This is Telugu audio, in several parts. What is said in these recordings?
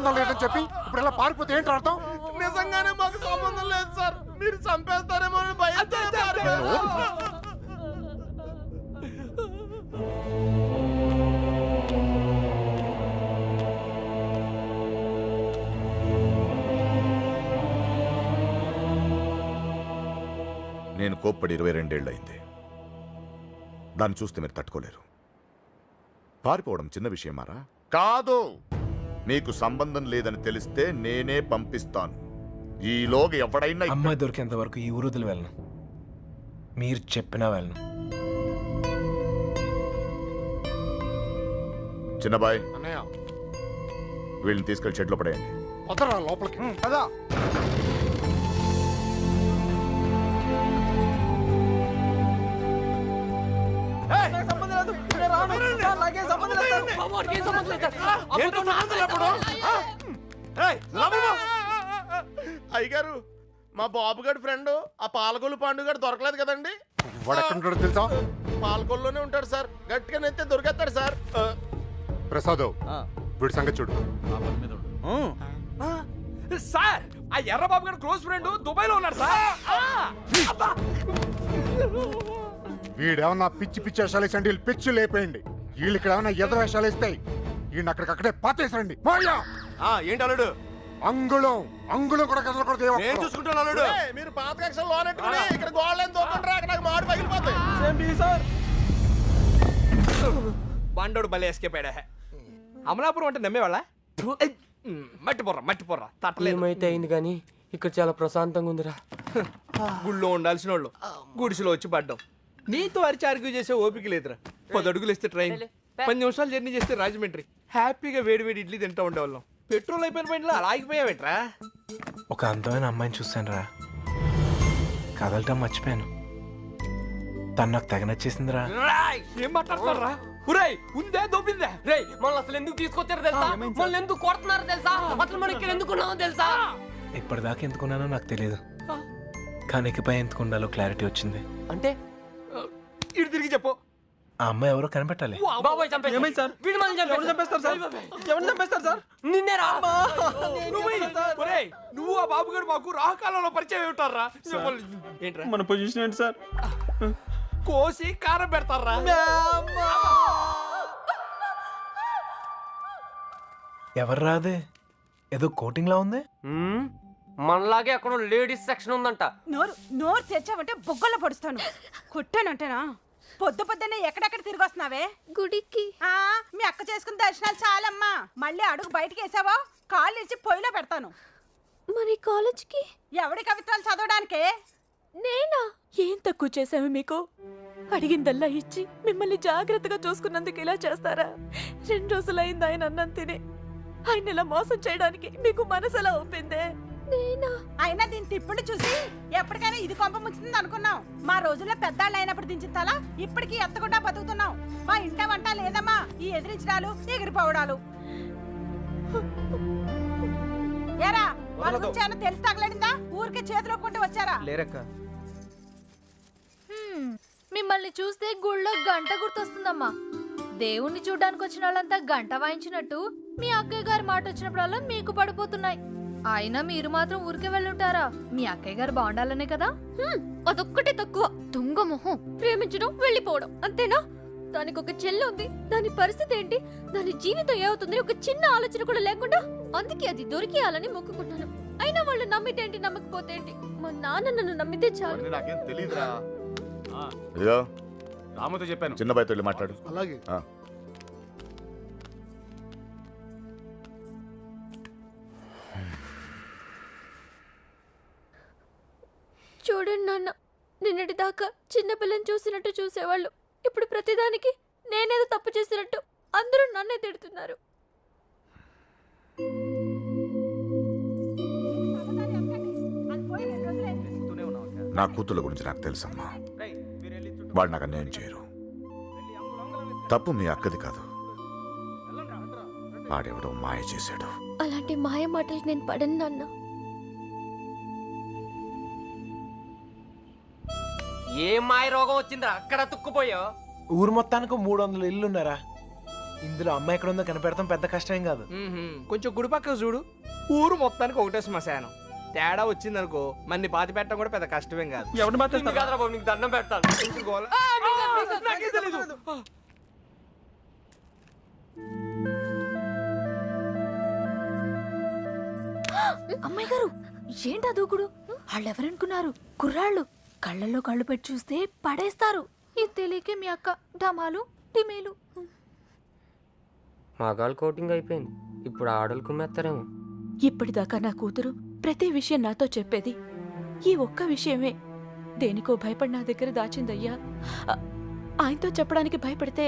సంబంధం లేదని చెప్పి ఇప్పుడు ఇలా పారిపోతే ఏంటి అర్థం? నిజంగానే మాకు సంబంధం లేదు సార్, మీరు చంపేస్తారేమో అని భయంతో నేను కోప్పడి 22 ఏళ్ళయింది. దాన్ని చూస్తే మీరు తట్టుకోలేరు. పారిపోవడం చిన్న విషయమారా? కాదు. మీకు సంబంధం లేదని తెలిస్తే నేనే పంపిస్తాను. ఈలోగా ఎవడైనా అమ్మాయి దొరికేంత వరకు ఈ ఊరుదులు వెళ్ళను. మీరు చెప్పినా వెళ్ళను. చిన్నబాయ్, అన్నయ్య వీళ్ళని తీసుకెళ్లి షెడ్లో పడేయండి. వదరా లోపలికి కదా. అయ్యగారు, మా బాబుగారి ఫ్రెండ్ ఆ పాలకొల్లు పండుగ దొరకలేదు కదండి. వాడు ఎక్కడ తెలుసా? పాలకొల్లోనే ఉంటాడు సార్, గట్టిగా నెత్తే దొరికేస్తాడు సార్. ప్రసాద్, వీడి సంగతి చూడు. సార్, ఆ ఎర్రబాబు గారు క్లోజ్ ఫ్రెండ్ దుబాయ్ లో ఉన్నాడు సార్. వీడేమన్నా పిచ్చి పిచ్చి వేషాలు వేసండి, వీళ్ళు పిచ్చి లేపేయండి. వీళ్ళు ఇక్కడ ఏమన్నా ఎదురు వేషాలు వేస్తాయి. వీడిని అక్కడికక్కడే పాతేసరండి. ఏంటి అల్లుడు? అంగుళం అంగుళం కూడా కదలకూడదు. నేను చూసుకుంటాను అల్లుడు. మీరు పాత కక్షలు లోనెట్టుకుని ఇక్కడ గోళ్ళని దూకండి, అక్కడ నాకు మాడు పగిలిపోతాయి. బండోడు బలి ఎస్కేపాడా. అమలాపురం అంటే నమ్మేవాళ్ళ? మట్టి పొర్రా తట్టలేదు. ఏమైతే అయింది కానీ ఇక్కడ చాలా ప్రశాంతంగా ఉందిరా. గుళ్ళో ఉండాల్సిన వాళ్ళు గుడిసెలో వచ్చి పడ్డాం. నీతో అరిచి ఆర్గ్యూ చేసే ఓపిక లేదురా. 10 అడుగులు వేస్తే ట్రైన్, 10 నిమిషాలు జర్నీ చేస్తే రాజమండ్రి. హ్యాపీగా వేడి వేడి ఇడ్లీ తింటా ఉండేవాళ్ళం. పెట్రోల్ అయిపోయిన పైన అలా ఆగిపోయావేట్రా? ఒక అందమైన అమ్మాయిని చూశాను రా, కదలటం మర్చిపోయాను. తను నాకు తెగ నచ్చేసిందిరా. ఏం మాట్లాడుతున్నారా? ఉరేయ్, ఉందే దొబ్బిందే. రేయ్, మనల్ని అసలు ఎందుకు తీసుకొచ్చారో తెలుసా? మనల్ని ఎందుకు కొడుతున్నారో తెలుసా? అసలు మనం ఇక్కడ ఎందుకు ఉన్నామో తెలుసా? ఇప్పటిదాకా ఎందుకున్నానో నాకు తెలియదు, కానీ ఇకపై ఎందుకు ఉండాలో క్లారిటీ వచ్చింది. అంటే ఇటు తిరిగి చెప్పు. ఆ అమ్మాయి ఎవరో కనిపెట్టాలి. బాబాయ్ చంపేశారు. ఏమైంది సార్? వీడు మనల్ని చంపేస్తారు సార్. ఎవరిని చంపేస్తారు సార్? నిన్నేరా. ఒరేయ్, నువ్వు ఆ బాబు గారు మాకు రాహకాలంలో పరిచయం ఉంటారా? ఏంట్రా మన పొజిషన్ ఏంటి సార్? కోసి కారం పెడతారా? ఎవరు రాదే, ఏదో కోటింగ్ లా ఉంది. మనలాగే అక్కడ లేడీస్ సెక్షన్ ఉందంట. నోరు తెచ్చావంటే బొగ్గల్లో పొడుస్తాను. కుట్టానంటేనా? పొద్దున్నే ఎక్కడెక్కడ తిరిగి వస్తున్నావే? గుడికి. మీ అక్క చేసుకున్న దర్శనాలు చాలమ్మా. మళ్ళీ అడుగు బయటికి వేసావో కాళ్ళు ఇచ్చి పొయ్యిలో పెడతాను. మరి కాలేజ్కి? ఎవడి కవిత్వాలు చదవడానికే? నేనా? ఏం తక్కువ చేసాము మీకు? అడిగిందల్లా ఇచ్చి మిమ్మల్ని జాగ్రత్తగా చూసుకున్నందుకు ఇలా చేస్తారా? 2 రోజులైంది ఆయన అన్నం తిని. ఆయన ఇలా మోసం చేయడానికి మీకు మనసు ఎలా ఒప్పిందే? నేనా? అయినా దీని తిప్పుడు చూసి ఎప్పటికైనా ఇది కొంప ముంచుతుంది అనుకున్నాం. మా రోజుల్లో పెద్దాళ్ళు అయినప్పుడు దించిన తల ఇప్పటికీ ఎత్తకుండా బతుకుతున్నాం. మా ఇంట వంట లేదమ్మా ఈ ఎదిరించడాలు ఎగిరిపోవడాలు. ఏరా, వాళ్ళ గురించి ఏమన్నా తెలిసి తగలడిందా? ఊరికే చేతులు ఒప్పుకుంటూ వచ్చారా? లేరక్క. మిమ్మల్ని చూస్తే గుళ్ళో గంట గుర్తొస్తుందమ్మా. దేవుణ్ణి చూడ్డానికి వచ్చిన వాళ్ళంతా గంట వాయించినట్టు మీ అక్కయ్య గారి మాట వచ్చినప్పుడల్లా మీకు పడిపోతున్నాయి. అయినా మీరు మాత్రం ఊరికే వెళ్ళుంటారా? మీ అక్కయ్య గారు బాగుండాలనే కదా. అదొక్కటే తక్కువ. దొంగ మొహం. ప్రేమించడం వెళ్ళిపోవడం అంతేనా? దానికి ఒక చెల్లి ఉంది. దాని పరిస్థితి ఏంటి? దాని జీవితం ఏమవుతుంది? ఒక చిన్న ఆలోచన కూడా లేకుండా. అందుకే అది దొరికేయాలని మొక్కుకున్నాను. అయినా వాళ్ళు నమ్మితే ఏంటి, నమ్మకపోతే ఏంటి? మా నాన్న నన్ను నమ్మితే చాలు. నాకేం తెలియదురా. ఇదిగో రాముతో చెప్పాను, చిన్నబాయ్తో వెళ్ళి మాట్లాడు. అలాగే. చూడండి నాన్న, నిన్నటి దాకా చిన్నపిల్లని చూసినట్టు చూసేవాళ్ళు ఇప్పుడు ప్రతిదానికి నేనేదో తప్పు చేసినట్టు అందరూ నన్నే తిడుతున్నారు. నా కూతుళ్ళ గురించి నాకు తెలుసమ్మా. వాడు నాకు అన్యాయం చేయరు. తప్పు మీ అక్కది కాదు, వాడెవడో మాయ చేశాడు. అలాంటి మాయ మాటలకి నేను పడను నాన్న. ఏ మాయ రోగం వచ్చిందిరా అక్కడ తుక్కుపోయా? ఊరు మొత్తానికి 300 ఇల్లున్నారా. ఇందులో అమ్మాయి ఎక్కడ ఉందో కనిపెడతాం పెద్ద కష్టం కాదు. కొంచెం గుడి పక్కన చూడు, ఊరు మొత్తానికి ఒకటే శ్మశానం. తేడా వచ్చిందనుకో మన్ని పాతి పెట్టడం కూడా పెద్ద కష్టమేం కాదు. ఎవరిని నిన్ను కాదురా బాబు, నీకు దండం పెడతాను. ఇంటి గోల. నాకేం తెలీదు. అమ్మాయి గారు ఏంటా దూకుడు? వాళ్ళెవరనుకున్నారు? కుర్రాళ్ళు. కళ్ళల్లో కళ్ళు పెట్టి చూస్తే పడేస్తారు. ఇది తెలియకే మీ అక్క డమాలు టిమేలు. మగాళ్ళు కోటింగ్ అయిపోయింది, ఇప్పుడు ఆడలు కుమ్మేస్తారేమో. ఇప్పటిదాకా నా కూతురు ప్రతి విషయం నాతో చెప్పేది. ఈ ఒక్క విషయమే దేనికో భయపడి నా దగ్గర దాచిందయ్యా. ఆయనతో చెప్పడానికి భయపడితే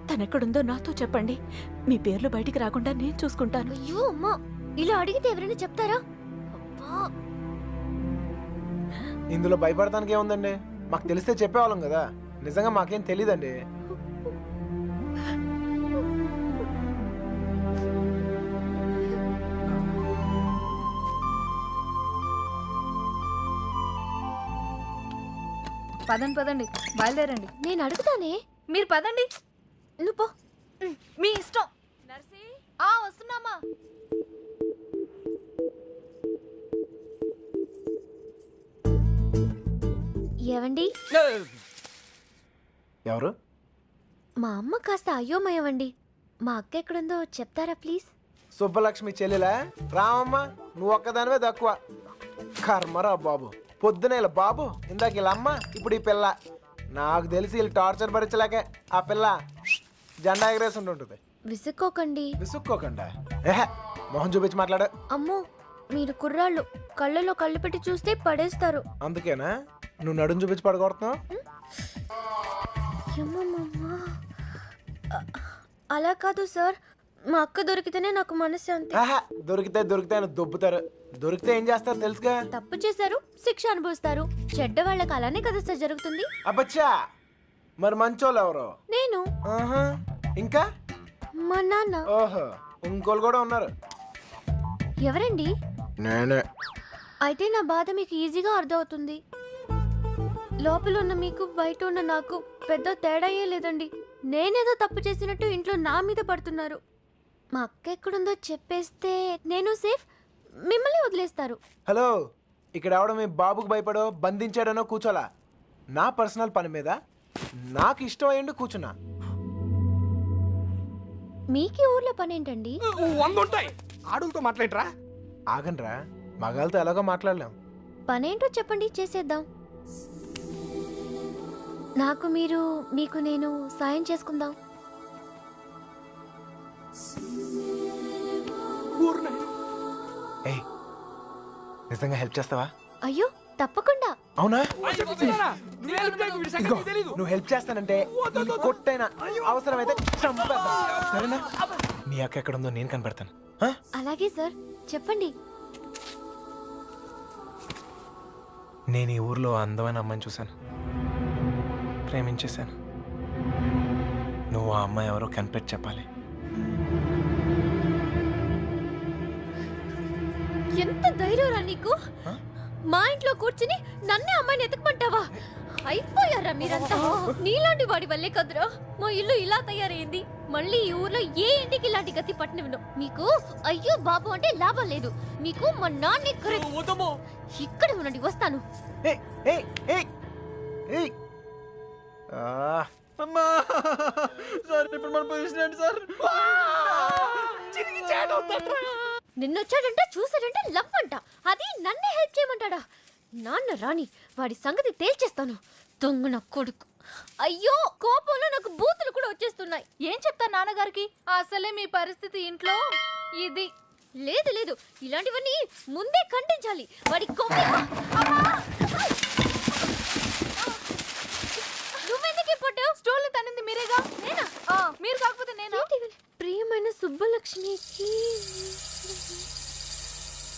తనెక్కడుందో నాతో చెప్పండి. మీ పేర్లు బయటికి రాకుండా నేను చూసుకుంటాను. అయ్యో అమ్మా, ఇలా అడిగితే ఎవరైనా చెప్తారా? అబ్బా. ఇందులో భయపడటానికి ఏముందండి? మాకు తెలిస్తే చెప్పేవాళ్ళం కదా. నిజంగా మాకేం తెలీదండి. పదండి పదండి, బయలుదేరండి. నేను అడుగుతానే, మీరు పదండి. నువ్వు పో, మీ ఇష్టం. వస్తున్నామా? ఏవండి, ఎవరు? మా అమ్మ కాస్త అయ్యోమయవండి. మా అక్క ఎక్కడుందో చెప్తారా ప్లీజ్? సుబ్బలక్ష్మి చెల్లెలా? రామమ్మ, నువ్వు ఒక్కదానివే తక్కువ. కర్మరా బాబు. పొద్దున ఇలా బాబు, ఇందాక ఇలా అమ్మ, ఇప్పుడు ఈ పిల్ల. నాకు తెలిసి వీళ్ళు టార్చర్ భరించలేకే ఆ పిల్ల జెండా ఎగరేసి ఉంటుంటుంది. విసుక్కోకండి. విసుక్కోకుండా ఏహే, మొహం చూపించి మాట్లాడు. అమ్మో, మీరు కుర్రాళ్ళు, కళ్ళలో కళ్ళు పెట్టి చూస్తే పడేస్తారు. అందుకేనా నువ్వు నడుం చూపించి పడగొడుతున్నావు? అలా కాదు సార్, మా అక్క దొరికితేనే నాకు మనశ్శాంతి. ఆహా, దొరికితే అని దొబ్బుతారు. దొరికితే ఏం చేస్తారు తెలుసుగా? తప్పు చేశారు, శిక్ష అనుభవిస్తారు. చెడ్డ వాళ్ళకి అలానే కదా సార్ జరుగుతుంది. అబ్బచ్చా, మరి మంచోళ్ళు ఎవరు? నేను. ఆహా, ఇంకా మా నాన్న. ఓహో, ఇంకోళ్ళు కూడా ఉన్నారు. ఎవరండి? నేనే. అయితే నా బాధ మీకు ఈజీగా అర్థమవుతుంది. లోపల ఉన్న మీకు బయట ఉన్న నాకు పెద్ద తేడాయే లేదండి. నేనేదో తప్పు చేసినట్టు ఇంట్లో నా మీద పడుతున్నారు. మా అక్క ఎక్కడుందో చెప్పేస్తే నేను సేఫ్, మిమ్మల్ని వదిలేస్తారు. హలో, ఇక్కడ ఎవడో మీ బాబుకు భయపడో బంధించాడనో కూర్చోలా. నా పర్సనల్ పని మీద నాకు ఇష్టం అయ్యండి కూర్చున్నా. మీకీ ఊర్లో పని ఏంటండి? 100 ఉంటాయి. ఆడులతో మాట్లాడరా? ఆగండ్రా, మగాళ్ళతో ఎలాగో మాట్లాడలేం. పనేంటో చెప్పండి, చేసేద్దాం. నాకు మీరు, మీకు నేను సాయం చేసుకుందాం. ఏయ్, నిజంగా హెల్ప్ చేస్తావా? అయ్యో తప్పకుండా. అవునా? ఇదిగో, నువ్వు హెల్ప్ చేస్తానంటే ఈ కొట్టైనా అవసరమైతే చంపేద్దాం. సరేనా? నీ అక్క ఎక్కడ ఉందో నేను కనిపెడతాను. ఆ? అలాగే సార్, చెప్పండి. నేను ఈ ఊర్లో అందమైన అమ్మాయిని చూశాను, ప్రేమించేశాను. నువ్వు ఆ అమ్మాయి ఎవరో కనిపెట్టి చెప్పాలి. ఎంత ధైర్యంరా నీకు? మా ఇంట్లో కూర్చుని నన్నే అమ్మాయిని ఎతకమంటావా? అయిపోయారా మీరంతా? నీలాంటి వాడి వల్లే కదరా మా ఇల్లు ఇలా తయారైంది. మళ్ళీ ఈ ఊర్లో ఏ ఇంటికి ఇలాంటి గతి పట్టనివ్వను. మీకు అయ్యో బాబు అంటే లాభం లేదు. మీకు మా నాన్న ఇక్కడ ఉండండి, వస్తాను. ఏయ్, ఏయ్, ఏయ్, ఏయ్. అమ్మా సార్, ఇప్పుడు మన పొజిషన్ ఏంటి సార్? నిన్నొచ్చాడంట, చూసాడంటే లవ్ అంట. అది నన్నే హెల్ప్ చేయమంటాడా? నాన్న రాని, వాడి సంగతి తేల్చేస్తాను. దొంగ నా కొడుకు. అయ్యో, కోపంలో నాకు బూతులు కూడా వచ్చేస్తున్నాయి. ఏం చెప్తా నాన్నగారికి? అసలే మీ పరిస్థితి ఇంట్లో ఇది. లేదు లేదు, ఇలాంటివన్నీ ముందే ఖండించాలి. వాడి నువ్వెందుకు పడ్డావు? స్టోర్లు తనింది మీరేగా. నేనా? మీరు కాకపోతే నేనా? ప్రియమైన సుబ్బలక్ష్మికి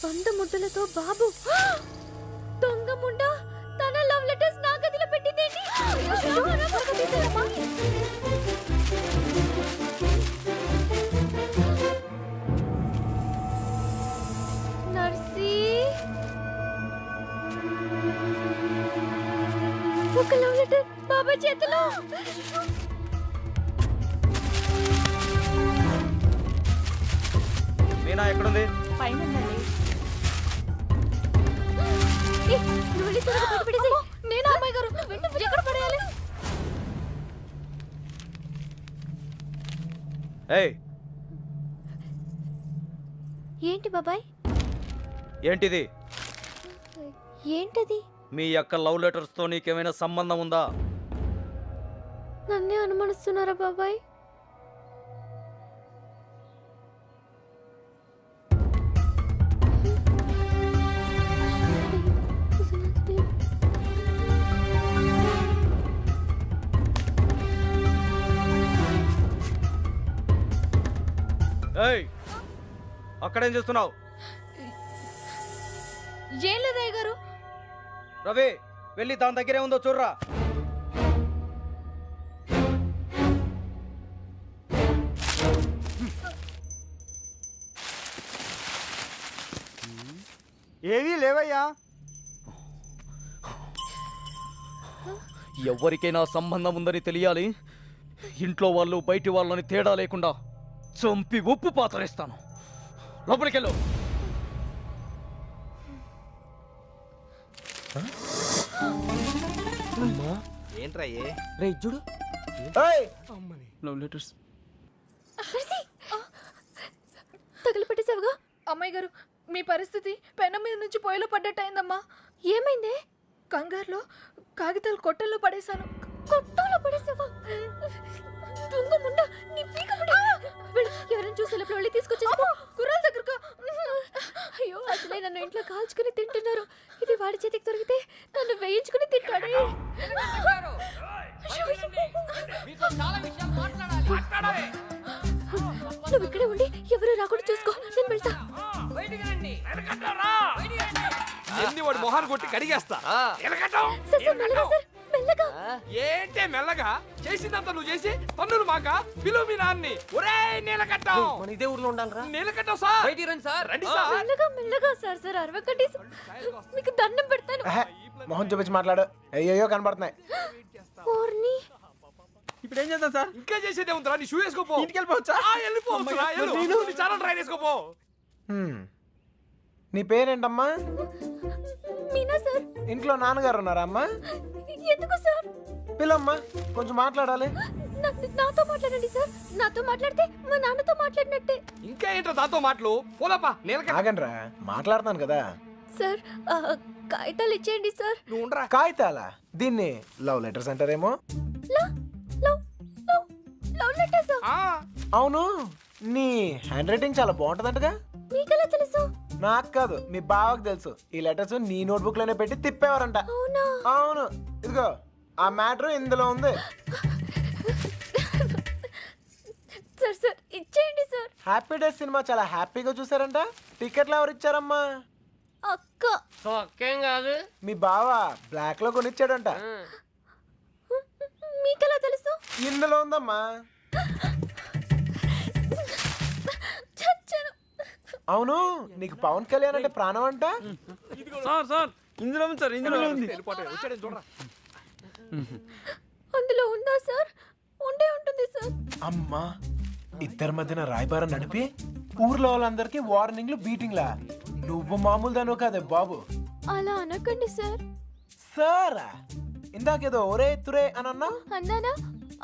బంధముద్దలతో బాబు. దొంగ ముండ తన లవ్ లెటర్స్ నా గదిలో పెట్టిందేంటి? నర్సీ, ఒక లవ్ లెటర్ బాబా చేతిలో. మీనా ఎక్కడుంది? పైన ఉందండి. నేను అమ్మాయి గారు ఎక్కడ పడేయాలి? ఏయ్ ఏంటి బాబాయ్? ఏంటిది? ఏంటది? మీ యొక్క లవ్ లెటర్స్ తో నీకేమైనా సంబంధం ఉందా? నన్నే అనుమానిస్తున్నారా బాబాయ్? ఏయ్ అక్కడేం చేస్తున్నావు? ఏం లేదయ్య గారు. రవి వెళ్ళి దాని దగ్గరే ఉందో చూడరా. ఏవీ లేవయ్యా. ఎవరికైనా సంబంధం ఉందని తెలియాలి. ఇంట్లో వాళ్ళు బయటి వాళ్ళని తేడా లేకుండా చంపి ఉప్పు పాతరేస్తాను. లోపలికెళ్ళు. ఏంట్రా రే చూడు. లవ్ లెటర్స్ తగిలిపెట్టేసావుగా. అమ్మాయి గారు మీ పరిస్థితి పెనం మీద నుంచి పొయ్యిలో పడ్డట్టయిందమ్మా. ఏమైంది? కంగారులో కాగితాలు కొట్టల్లో పడేశాను. కొట్టల్లో పడేసావా? ఎవరైనా చూసి వెళ్ళి తీసుకొచ్చేసి కుర్రాల దగ్గరగా. అయ్యో అసలే నన్ను ఇంట్లో కాల్చుకుని తింటున్నారు. ఇది వాడి చేతికి దొరికితే నన్ను వేయించుకుని తింటాడే. నువ్వు ఇక్కడే ఉండి ఎవరు రాకుండా చూసుకో. నేను వెళ్తా. ఎన్ని వాడు మొహాన్ని కొట్టి కడిగేస్తా. సార్, సార్, మెల్లగా సార్, మెల్లగా. ఏంటే మెల్లగా? చేసిందంతా నువ్వు చేసి పన్నులు మాక పిలువు మీ నాన్ని. ఒరే నీలకట్టం, మన ఇదే ఊర్లో ఉండాలిరా. నీలకట్టం సార్, బయటికి రండి సార్. రండి సార్. మెల్లగా మెల్లగా సార్. సార్ అరవకండి. మీకు దండం పెడతాను. మొహం చూపించి మాట్లాడు. అయ్యో కనబడుతున్నాయి. ఓర్ని. ఇప్పుడు ఏం చేద్దాం సార్? ఇంకా చేసేదే ఉందిరా. నీ షూ వేసుకోపో. ఇంటికి వెళ్ళిపోవచ్చా? వెళ్ళిపోవచ్చురా. నీ చాలా ట్రై చేసుకోపో. నీ పేరేంటమ్మా? మీనా సార్. ఇంట్లో నాన్నగారు ఉన్నారా అమ్మా? ఎందుకు సార్? పిల్లమ్మా కొంచెం మాట్లాడాలి. నాతో మాట్లాడండి సార్. నాతో మాట్లాడితే మా నాన్నతో మాట్లాడినట్టే. ఇంకా ఏంటో దాంతో మాటలు? పోదాపా నీలకట్ట. ఆగండ్రా మాట్లాడతాను కదా. సార్ కాగితాలు ఇచ్చేయండి సార్. నువ్వు ఉండరా. కాగితాలా? దీన్ని లవ్ లెటర్స్ అంటారేమో. Love love love love letters. అవును నీ హ్యాండ్ రైటింగ్ చాలా బాగుంటదంటగా. మీకెలా తెలుసు? నాకు కాదు మీ బావకు తెలుసు. ఈ లెటర్స్ నీ నోట్బుక్ లోనే పెట్టి తిప్పేవారంట. అవునా? అవును ఇదిగో ఆ మ్యాటర్ ఇందులో ఉంది. సార్ సార్ ఇచ్చేయండి సార్. హ్యాపీ డేస్ సినిమా చాలా హ్యాపీగా చూసారంట. టికెట్లు ఎవరు ఇచ్చారమ్మా? అక్క. ఒక్కేం కాదు. మీ బావ బ్లాక్ లో కొనిచ్చాడంట. మీకెలా తెలుసు? ఇందులో ఉందమ్మా. చచ్చాను. అవును నీకు పవన్ కళ్యాణ్ అంటే ప్రాణం అంట. సార్ సార్ ఇందులో ఉంది సార్. ఇందులో ఉంది. వచ్చాడని చూడరా. అందులో ఉందా సార్? ఉండే ఉంటుంది సార్. అమ్మా ఇద్దరి మధ్యన రాయబారం నడిపి ఊర్లో వాళ్ళందరికీ వార్నింగ్లు బీటింగ్లా. నువ్వు మామూలు దాను కాదే బాబు. అలా అనకండి సార్. సారా ఇందాకేదో ఒరే తురే అని అన్నా. అన్నానా?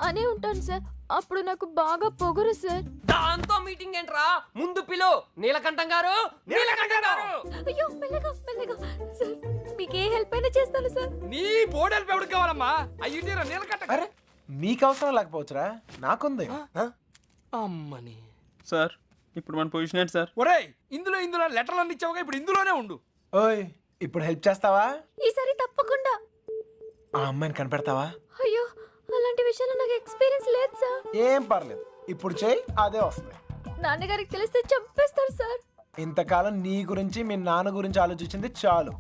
అనే ఉంటాను సార్. అప్పుడు నాకు బాగా పొగరు సార్. దాంతో మీటింగ్ ఏంట్రా? ముందు పిలు. నీలకంఠం గారు, నీలకంఠం గారు. అయ్యో మెల్లగా మెల్లగా సార్. మీకు ఏ హెల్ప్ అయినా చేస్తాను సార్. నీ బోడెల్ పెవడికి కావాలమ్మా? అయ్యింటిరా నీలకట్ట. అరే మీకు అవసరం లేకపోవచ్చురా, నాకుంది. అమ్మని. సార్ ఇప్పుడు మన పొజిషన్ ఏంటి సార్? ఒరేయ్ ఇందులో లెటర్లు అన్ని ఇచ్చావుగా, ఇప్పుడు ఇందులోనే ఉండు. ఓయ్ ఇప్పుడు హెల్ప్ చేస్తావా? ఈసారి తప్పకుండా. ఆ అమ్మాయిని కనిపెడతావా? అయ్యో అలాంటి విషయాలు నాకు ఎక్స్పీరియన్స్ లేదు సార్. ఏం పర్లేదు ఇప్పుడు చేయి అదే వస్తుంది. నాన్నగారికి తెలిస్తే చంపేస్తారు సార్. ఇంతకాలం నీ గురించి మీ నాన్న గురించి ఆలోచించింది చాలు.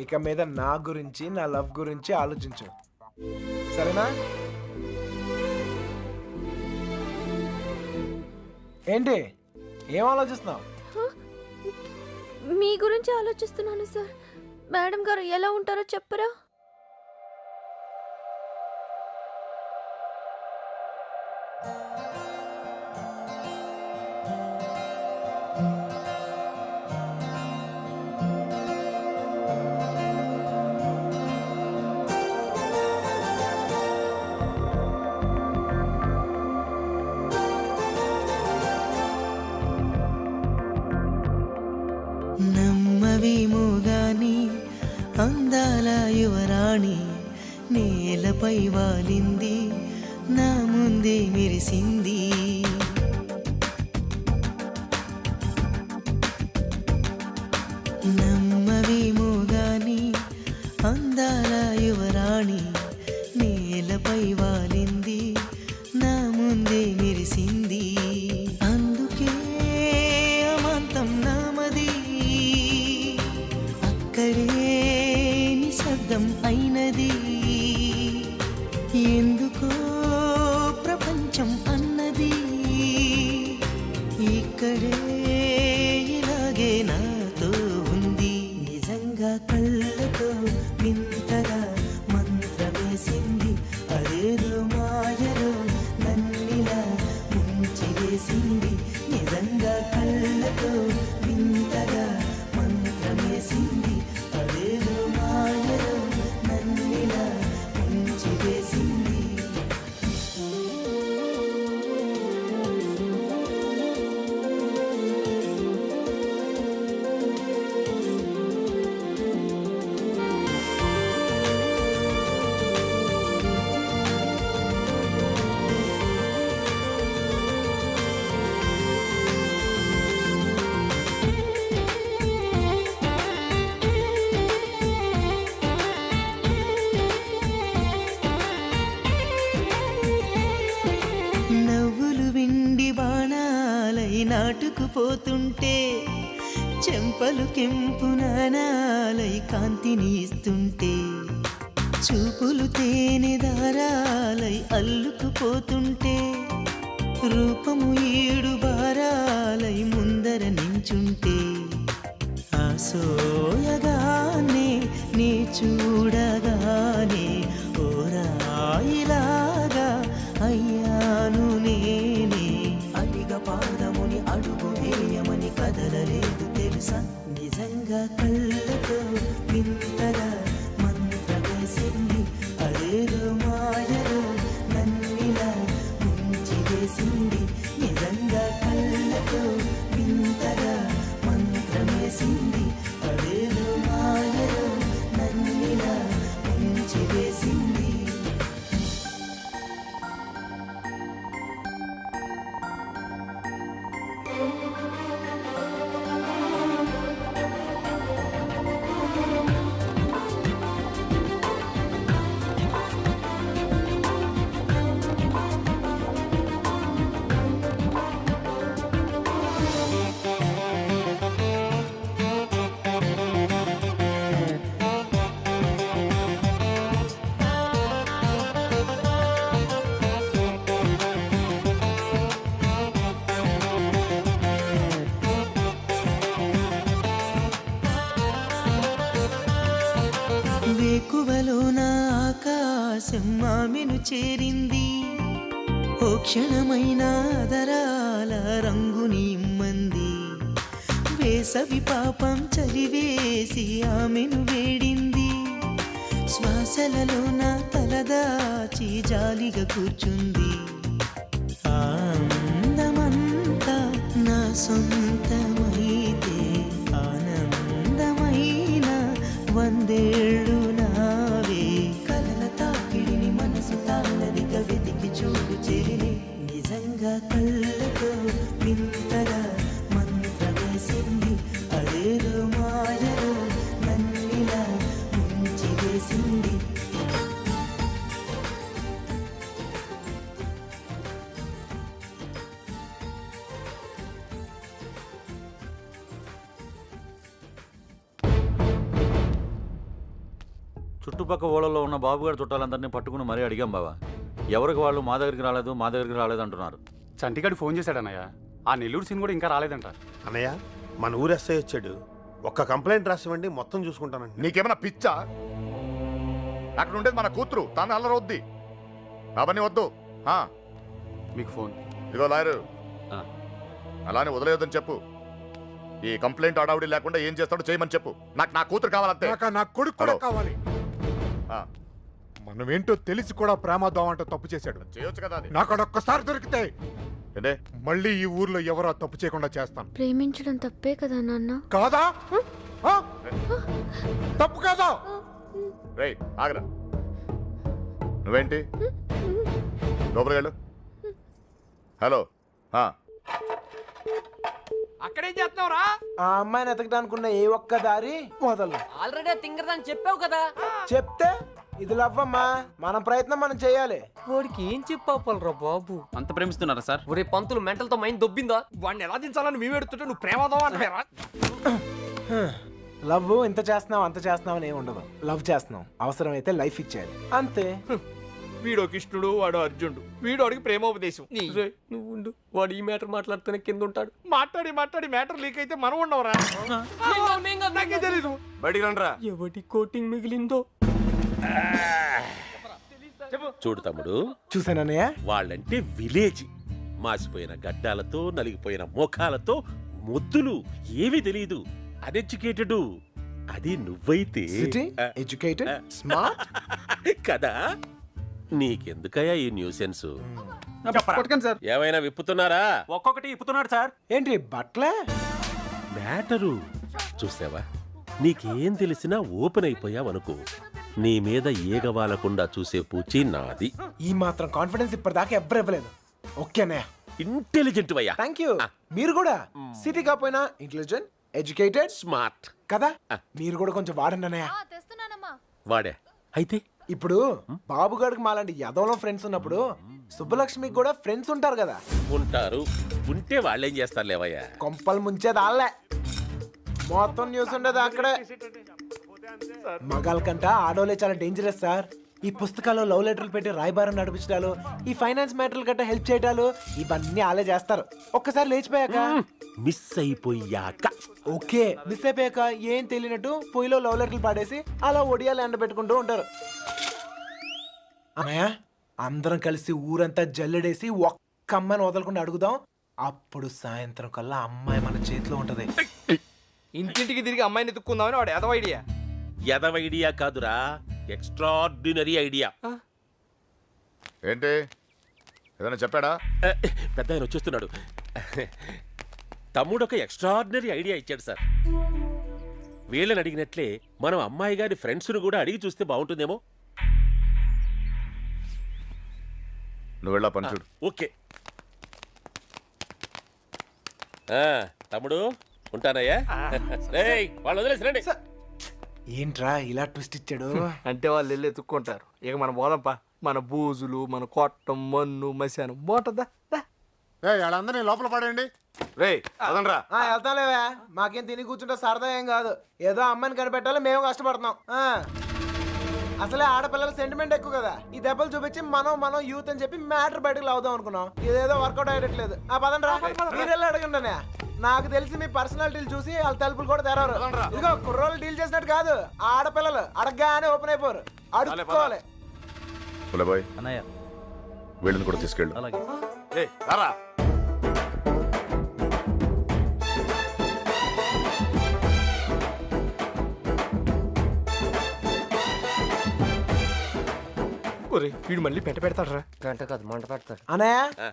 ఇక మీద నా గురించి నా లవ్ గురించి ఆలోచించు, సరేనా? ఏంటి ఏం ఆలోచిస్తున్నావు? మీ గురించి ఆలోచిస్తున్నాను సార్. మేడం గారు ఎలా ఉంటారో చెప్పరా? అందాల యువరాణి నేలపై వాలింది నా ముందే మెరిసింది నమ్మవేమో గాని అందాల యువరాణి నేలపై వాలింది నా ముందే మెరిసింది అందుకే అమాంతం నామది అక్కడే నిశ్శబ్దం అయినది ఎందుకో ప్రపంచం అన్నది ఇక్కడే ఇలాగే నాతో ఉంది నిజంగా కళ్ళతో వింతగా మంత్రమేసింది అదేదో మాయలో నన్నిలా ముంచివేసింది నిజంగా కళ్ళతో వింతగా మంత్రమేసింది అదేదో మాయలో నన్నిలా ముంచివేసింది నవ్వులు విండి బాణాలై నాటుకుపోతుంటే చెంపలు కెంపు నానాలై కాంతిని ఇస్తుంటే చూపులు తేనె దారాలై అల్లుకుపోతుంటే రూపము ఏడు బారాలై ముందర నించుంటే ఆసోయగానే నీ చూడగానే ఓరాయిలాగా అయ్యాను నేనే అలిగ పాదముని అడుగు వేయమని కదలలేదు తెలుసా నిజంగా కళ్ళతో వింతగా మంత్రమేసింది అదేదో మాయలో నన్నిలా ముంచివేసింది నిజంగా కళ్ళతో వింతగా మంత్రమేసింది అదేదో మాయలో నన్నిలా ముంచివేసింది వేకువలో నా ఆకాశం ఆమెను చేరింది ఓ క్షణమైన దరాల రంగుని ఇమ్మంది వేసవి పాపం చలివేసి ఆమెను వేడింది శ్వాసలలో నా తలదాచి జాలిగా కూర్చుంది ఆనందమంతా నా సొంతమైతే ఆనందమైన వందేళ్ళు నావే కలల తాకిడిని మనసు తానదిగా వెతికి చూడు చెరిని నిజంగా కళ్ళతో వింతగా మంత్రమేసింది అదేదో మాయలో నన్నిలా ముంచివేసింది చుట్టుపక్క ఊళ్ళలో ఉన్న బాబుగారి చుట్టాలందరినీ పట్టుకుని మరీ అడిగాం బావా ఎవరికి వాళ్ళు మా దగ్గరికి రాలేదు అంటున్నారు. చంటిగాడు ఫోన్ చేశాడన్నయ్య ఆ నెల్లూరు సీన్ కూడా ఇంకా రాలేదంట. అన్నయ్య మన ఊరు ఎస్ఐ వచ్చాడు, ఒక్క కంప్లైంట్ రాసివ్వండి మొత్తం చూసుకుంటానండి. నీకేమైనా పిచ్చా? అక్కడ ఉండేది మన కూతురు, తాను అల్లరొద్ది. అవన్నీ వద్దు. మీకు ఫోన్. ఇదిగో లాయరు, అలానే వదిలేయొద్దని చెప్పు. ఈ కంప్లైంట్ అడావుడి లేకుండా ఏం చేస్తాడో చేయమని చెప్పు. నాకు నా కూతురు కావాలంతే. నా కొడుకు కూడా కావాలి. మనమేంటో తెలిసి కూడా ప్రమాదం అంటే తప్పు చేశాడు. చేయొచ్చు కదా. నాకు అడొక్కసారి దొరికితే మళ్ళీ ఈ ఊర్లో ఎవరో తప్పు చేయకుండా చేస్తాను. ప్రేమించడం తప్పే కదా నాన్న? కాదా? తప్పు కాదా? రేయ్ ఆగరా. నువ్వేంటి లోపలికి వెళ్ళు. హలో అక్కడేం చేస్తున్నావురా? ఆ అమ్మాయిని ఎతకడానుకున్న ఏ ఒక్క దారి వదలను. ఆల్రెడీ తింగరదని చెప్పావు కదా. చెప్తే ఇది లవ్వమ్మా, మన ప్రయత్నం మనం చేయాలి. వాడికి ఏం చెప్పాపలరా బాబు? అంత ప్రేమిస్తున్నారా సార్? ఒరే పంతులు మెంటల్తో మైండ్ దొబ్బిందా? వాడిని ఎలా దించాలని మేము ఎడుతుంటే నువ్వు ప్రేమదావా అంటారా? లవ్ ఇంత చేస్తున్నావు అంత చేస్తున్నావు అని ఏమి ఉండదు. లవ్ చేస్తున్నావు, అవసరమైతే లైఫ్ ఇచ్చేయాలి అంతే. వీడో కృష్ణుడు, వాడు అర్జునుడు, వీడు వాడికి ప్రేమోపదేశం. రేయ్, నువ్వు ఉండు. వాడు ఈ మ్యాటర్ మాట్లాడుతూనే కింద ఉంటాడు. మాట్లాడి మాట్లాడి మ్యాటర్ లీక్ అయితే మనం ఉండవురా. నాకే తెలీదు. బయటికి రండిరా. ఎవడి కోటింగ్ మిగిలిందో. చూడు తమ్ముడు, చూసానన్నయ్య, వాళ్ళంటే విలేజ్. మాసిపోయిన గడ్డాలతో నలిగిపోయిన ముఖాలతో ముద్దులు, ఏమీ తెలియదు. అన్ఎడ్యుకేటెడ్. అది నువ్వైతే సిటీ ఎడ్యుకేటెడ్ స్మార్ట్ కదా. నీకెందుకయ్యా ఈ న్యూసెన్స్? కొట్టకండి సార్. ఏమైనా విప్పుతున్నారా? ఒక్కొక్కటి ఇప్పుతున్నాడు సార్. ఏంటి బట్లే? మ్యాటరు చూసావా? నీకేం తెలిసినా ఓపెన్ అయిపోయావనుకో, నీ మీద ఏగవాలకుండా చూసే పూచి నాది. ఈ మాత్రం కాన్ఫిడెన్స్ ఇప్పటిదాకా ఎవ్వరు ఇవ్వలేదు. ఓకే అన్నయ్య, ఇంటెలిజెంట్ వయ్యా. Thank you. మీరు కూడా సిటీ కాపోయినా ఇంటెలిజెంట్ ఎడ్యుకేటెడ్ స్మార్ట్ కదా. మీరు కూడా కొంచెం వాడండి అన్నయ్య. తెస్తున్నానమ్మా. వాడే అయితే. ఇప్పుడు బాబుగాడికి మాలాంటి యదవలో ఫ్రెండ్స్ ఉన్నప్పుడు సుబ్బలక్ష్మికి కూడా ఫ్రెండ్స్ ఉంటారు కదా. ఉంటారు. ఉంటే వాళ్ళేం చేస్తారు లేవయ్యా? కొంపలు ముంచేది ఆళ్ళే. మొత్తం న్యూస్ ఉండేది అక్కడే. మగాళ్ళ కంట ఆడోలే చాలా డేంజరస్ సార్. ఈ పుస్తకాలు లవ్ లెటర్లు పెట్టి రాయబారం నడిపించడాలు, ఈ ఫైనాన్స్ మ్యాటర్లు గట్రా హెల్ప్ చేయడాలు, ఇవన్నీ ఆలే చేస్తారు. ఒక్కసారి లేచిపోయాక మిస్ అయిపోయాక. ఓకే, మిస్ అయిపోయాక ఏం తెలియనట్టు పొయ్యిలో లవ్ లెటర్లు పాడేసి అలా ఒడియాలు ఎండ పెట్టుకుంటూ ఉంటారు. అన్నయ్య, అందరం కలిసి ఊరంతా జల్లెడేసి ఒక్క అమ్మాయిని వదలకుండా అడుగుదాం. అప్పుడు సాయంత్రం కల్లా అమ్మాయి మన చేతిలో ఉంటది. ఇంటింటికి తిరిగి అమ్మాయిని ఎత్తుక్కుందామని వాడు ఎదవ ఐడియా. ఎదవ ఐడియా కాదురా, ఎక్స్ట్రాడినరీ ఐడియా. ఏంటి ఏదైనా చెప్పాడా? పెద్ద ఆయన వచ్చేస్తున్నాడు. తమ్ముడు ఒక ఎక్స్ట్రాడినరీ ఐడియా ఇచ్చాడు సార్. వీళ్ళని అడిగినట్లే మనం అమ్మాయి గారి ఫ్రెండ్స్ను కూడా అడిగి చూస్తే బాగుంటుందేమో. నువ్వు వెళ్ళా పని చూడు. ఓకే తమ్ముడు, ఉంటానయ్యా. రేయ్, వాళ్ళు వదిలేసి రండి. ఏంట్రా ఇలా ట్విస్ట్ ఇచ్చాడు? అంటే వాళ్ళు వెళ్ళి ఎత్తుక్కుంటారు. ఇక మన పోదంపా. మన బూజులు, మన కొట్టం, మన్ను, మశానం బాగుంటుందా? వాళ్ళందరినీ లోపల పడండి. రేయ్, అదనరా. వెళ్తాలేవా, మాకేం తిని కూర్చుంటే సరదా ఏం కాదు. ఏదో అమ్మాయిని కనిపెట్టాలి, మేము కష్టపడుతున్నాం. అసలే ఆడపిల్లల సెంటిమెంట్ ఎక్కువ కదా. ఈ దెబ్బలు చూపించి మనం యూత్ అని చెప్పి మ్యాటర్ బయటకు లావుదాం అనుకున్నాం. ఇదేదో వర్కౌట్ అయ్యట్లేదు. పదండ్రా, మీరెళ్ళి అడగండి. నాకు తెలిసి మీ పర్సనాలిటీలు చూసి వాళ్ళ తలుపులు కూడా తెరవరు. ఇదిగో కుర్రోళ్ళు డీల్ చేసినట్టు కాదు, ఆడపిల్లలు అడగగానే ఓపెన్ అయిపోరు. అడుక్కోవాలి. బాయ్ అన్నయ్య, వీళ్ళని కూడా తీసుకెళ్ళు. అలాగే. ఒరే, వీడు మళ్ళీ పెంట పెడతాడరా. గంట కాదు, మంట పెడతాడు. అన్నయ్య,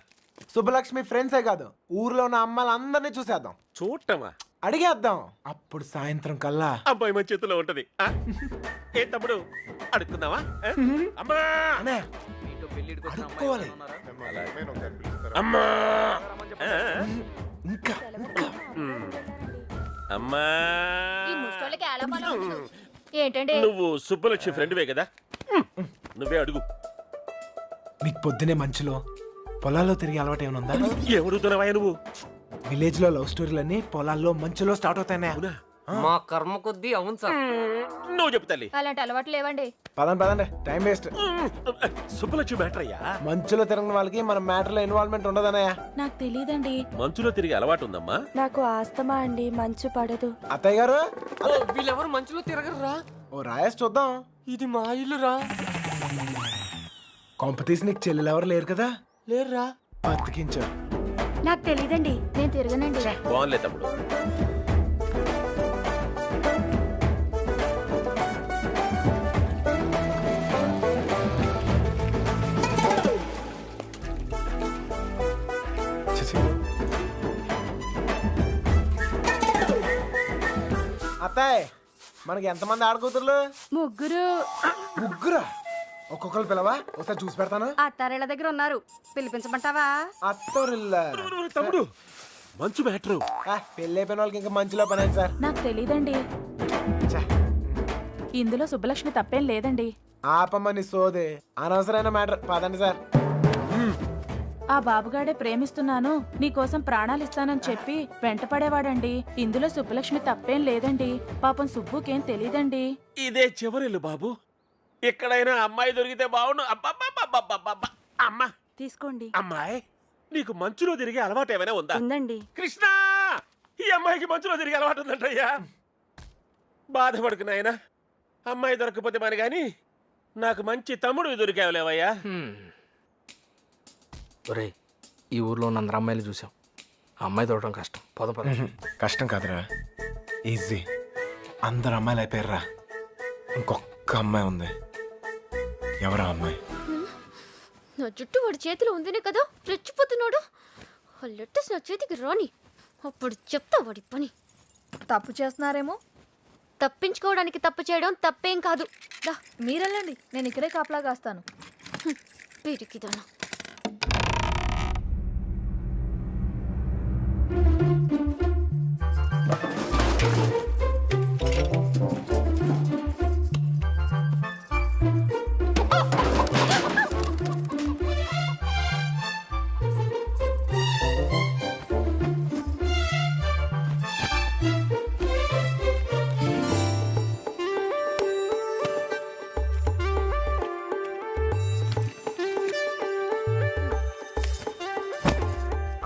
సుబ్బలక్ష్మి ఫ్రెండ్సే కాదు, ఊర్లో ఉన్న అమ్మాయిలందరినీ చూసేద్దాం. చూడటమా? అడిగేద్దాం. అప్పుడు సాయంత్రం కల్లా అబ్బాయి మన చేతిలో ఉంటది. ఏ తమ్ముడు, అడుగుతున్నావా? అమ్మా, అన్నయ్య, అడుక్కోవాలి. అమ్మా, ఇంకా అమ్మా. ఈ ముష్టోళ్ళకి ఎలా పని వచ్చు? ఏంటండి? నువ్వు సుబ్బలక్ష్మి ఫ్రెండ్వే కదా, నువ్వే అడుగు. నీకు పొద్దునే మంచులో పొలాల్లో తిరిగి అలవాటు ఏమైనా ఉందా? ఏమడుగుతున్నావా నువ్వు? విలేజ్ లో లవ్ స్టోరీలన్నీ పొలాల్లో మంచులో స్టార్ట్ అవుతాయి. మా కర్మ కొద్దీ అవును సార్. నువ్వు చెప్పు తల్లి. అలాంటి అలవాట్లు లేవండి. పదండి, టైం వేస్ట్. సుబ్బలక్ష్మి మ్యాటర్ అయ్యా. మంచులో తిరగని వాళ్ళకి మన మ్యాటర్ లో ఇన్వాల్వ్మెంట్ ఉండదన్నయ్య. నాకు తెలియదండి. మంచులో తిరిగి అలవాటు ఉందమ్మా. నాకు ఆస్తమా అండి, మంచు పడదు. అత్తయ్య గారు, వీళ్ళెవరు మంచులో తిరగరురా. ఓ రాయేసి చూద్దాం. ఇది మా ఇల్లురా. కాంపిటీస్ నీకు చెల్లెలు ఎవరు లేరు కదా? లేరురా. బతికించు. నాకు తెలియదండి. నేను తిరగనండి. బాగుంలే తమ్ముడు. అత్తయ్య, మనకి ఎంతమంది ఆడకూతుర్లు? ముగ్గురు. ముగ్గురా? ఒక్కొక్కరు పిలవా, ఒకసారి చూసి పెడతాను. అత్తారేళ్ళ దగ్గర ఉన్నారు, పిలిపించమంటావా? అత్తోరిల్లా? తమ్ముడు మంచి మ్యాటరు. పెళ్ళి అయిపోయిన వాళ్ళకి ఇంకా మంచిలో పని ఏంటి సార్? నాకు తెలీదండి. ఛే, ఇందులో సుబ్బలక్ష్మి తప్పేం లేదండి. ఆపమ్మని సోదే, అనవసరమైన మ్యాటర్. పదండి సార్. ఆ బాబుగాడే ప్రేమిస్తున్నాను, నీకోసం ప్రాణాలు ఇస్తానని చెప్పి వెంటపడేవాడండి. ఇందులో సుబ్బలక్ష్మి తప్పేం లేదండి. పాపం సుబ్బుకేం తెలీదండి. ఇదే చివరిల్లు బాబు. ఎక్కడైనా అమ్మాయి దొరికితే బాగుండు. అబ్బబ్బబ్బబ్బబ్బబ్బ. అమ్మా తీసుకోండి. అమ్మాయి, నీకు మంచులో తిరిగే అలవాటు ఏమైనా ఉందా? ఉందండి. కృష్ణ, ఈ అమ్మాయికి మంచులో తిరిగే అలవాటు ఉందంటయ్యా. బాధపడుకు నాయనా, అమ్మాయి దొరకకపోతే మరి గాని నాకు మంచి తమ్ముడు దొరికావులేవయ్యా. ఒరేయ్, ఈ ఊర్లో ఉన్న అందరు అమ్మాయిలు చూసాం, ఆ అమ్మాయి దొరకడం కష్టం. పద పద. కష్టం కాదురా, ఈజీ. అందరు అమ్మాయిలు అయిపోయారా, ఇంకొక అమ్మాయి ఉంది. ఎవరా అమ్మాయి? నా జుట్టు వాడి చేతిలో ఉందినే కదా రెచ్చిపోతున్నాడు. ఆ లెట్టర్స్ నా చేతికి రాని, అప్పుడు చెప్తా వాడి పని. తప్పు చేస్తున్నారేమో. తప్పించుకోవడానికి తప్పు చేయడం తప్పేం కాదు. మీరెళ్ళండి, నేను ఇక్కడే కాపలా కాస్తాను. పిరికిదానా.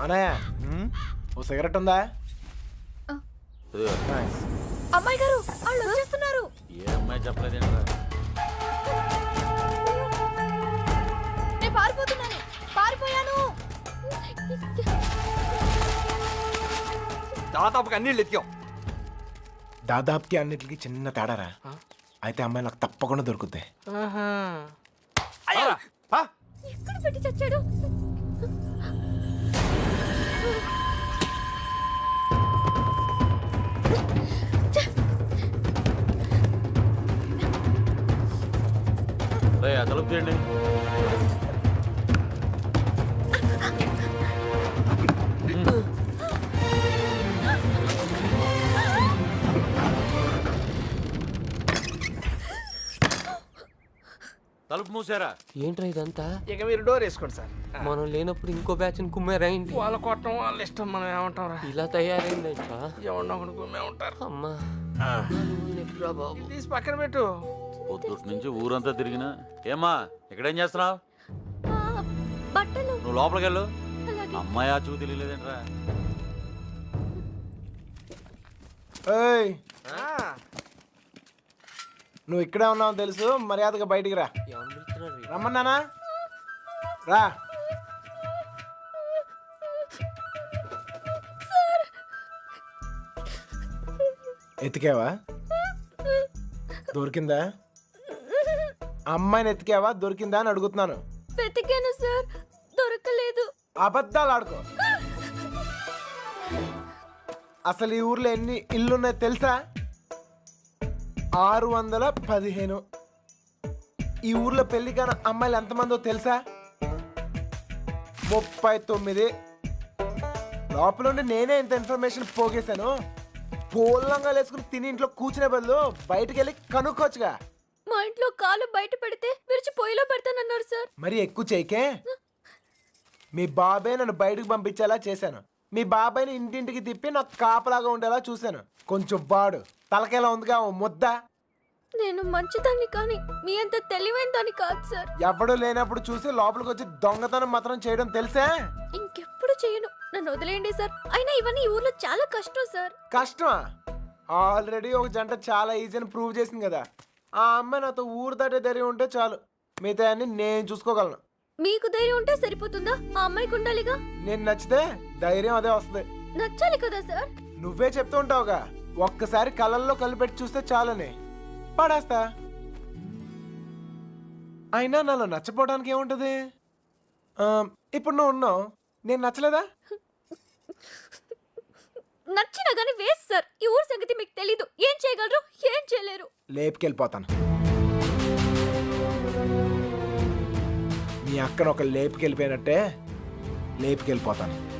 అనయ్య, ఓ సిగరెట్ ఉందా? ఇదిగో. అమ్మాయి గారు వాళ్ళు వచ్చేస్తున్నారు. ఏ అమ్మాయి చెప్పలేదేంట్రా? నేను పారిపోతున్నాను, పారిపోయాను. దాదాపుగా అన్ని ఎత్తికాం. దాదాపుకి అన్నిటికి చిన్న తేడారా. అయితే అమ్మాయి నాకు తప్పకుండా దొరుకుద్ది. ఎక్కడ పెట్టి చచ్చాడు? రే, ఆ తలుపు తీయండి. తలుపు మూసారా? ఏంట్రా ఇదంతా? ఇక మీరు డోర్ వేసుకోండి సార్. మనం లేనప్పుడు ఇంకో బ్యాచ్ కుమ్మేరైంది. వాళ్ళ కొట్టడం వాళ్ళ ఇష్టం, మనం ఏమంటాం రా. ఇలా తయారైందంటా? ఎవరినో ఒకడు కుమ్మే ఉంటారు. అమ్మా బాబు, తీసి పక్కన పెట్టు. పొద్దుటి నుంచి ఊరంతా తిరిగినా. ఏమ్మా, ఇక్కడేం చేస్తున్నావు? బట్టలు. నువ్వు లోపలికి వెళ్ళు. అమ్మాయి ఆ చూ తెలియలేదేంట్రా? ఏయ్, నువ్వు ఇక్కడే ఉన్నావు తెలుసు, మర్యాదగా బయటికి రా. రమ్మన్నానా? రా. ఎతికావా? దొరికిందా? అమ్మాయిని ఎతికావా? దొరికిందా అని అడుగుతున్నాను. వెతికాను సార్, దొరకలేదు. అబద్ధాలు ఆడుకో. అసలు ఈ ఊర్లో ఎన్ని ఇల్లున్నాయి తెలుసా? 615. ఈ ఊర్లో పెళ్లి కాని అమ్మాయిలు ఎంతమందో తెలుసా? 39. లోపల ఉండి నేనే ఇంత ఇన్ఫర్మేషన్ పోగేశాను. పోలంగా వేసుకుని తిని ఇంట్లో కూర్చునే బదులు బయటకు వెళ్ళి కనుక్కోవచ్చుగా. మా ఇంట్లో కాలు బయట పెడితే విరిచి పొయ్యిలో పెడతానన్నారు సార్. మరి ఎక్కువ చేయకే. మీ బాబాయ్ నన్ను బయటకు పంపించేలా చేశాను. మీ బాబాయ్ని ఇంటింటికి తిప్పి నాకు కాపలాగా ఉండేలా చూశాను. కొంచెం వాడు తలకేలా ఉందిగా ఓ ముద్ద. నేను మంచిదాన్ని కానీ మీ అంత తెలివైన దాన్ని కాదు సార్. ఎవడూ లేనప్పుడు చూసి లోపలికి వచ్చి దొంగతనం మాత్రం చేయడం తెలుసా? ఇంకెప్పుడు చేయను, నన్ను వదిలేయండి సార్. అయినా ఇవన్నీ ఈ ఊర్లో చాలా కష్టం సార్. కష్టమా? ఆల్రెడీ ఒక జంట చాలా ఈజీ అని ప్రూవ్ చేసింది కదా. ఆ అమ్మాయి నాతో ఊరు దాటే ధైర్యం ఉంటే చాలు, మిగతా అన్ని నేను చూసుకోగలను. మీకు ధైర్యం ఉంటే సరిపోతుందా? ఆ అమ్మాయికి ఉండాలిగా. నేను నచ్చితే ధైర్యం అదే వస్తుంది. నచ్చాలి కదా సార్. నువ్వే చెప్తూ ఉంటావుగా, ఒక్కసారి కళ్ళల్లో కలిపెట్టి చూస్తే చాలని. పడేస్తా. అయినా నాలో నచ్చపోవడానికి ఏముంటది? ఇప్పుడు నువ్వు ఉన్నావు, నేను నచ్చలేదా? నచ్చినా గానీ వేస్ట్ సార్. ఈ ఊరు సంగతి మీకు తెలీదు. ఏం చేయగలరు, ఏం చేయలేరు. లేపుకెళ్ళిపోతాను. మీ అక్కను ఒక లేపుకెళ్ళిపోయినట్టే లేపుకెళ్ళిపోతాను.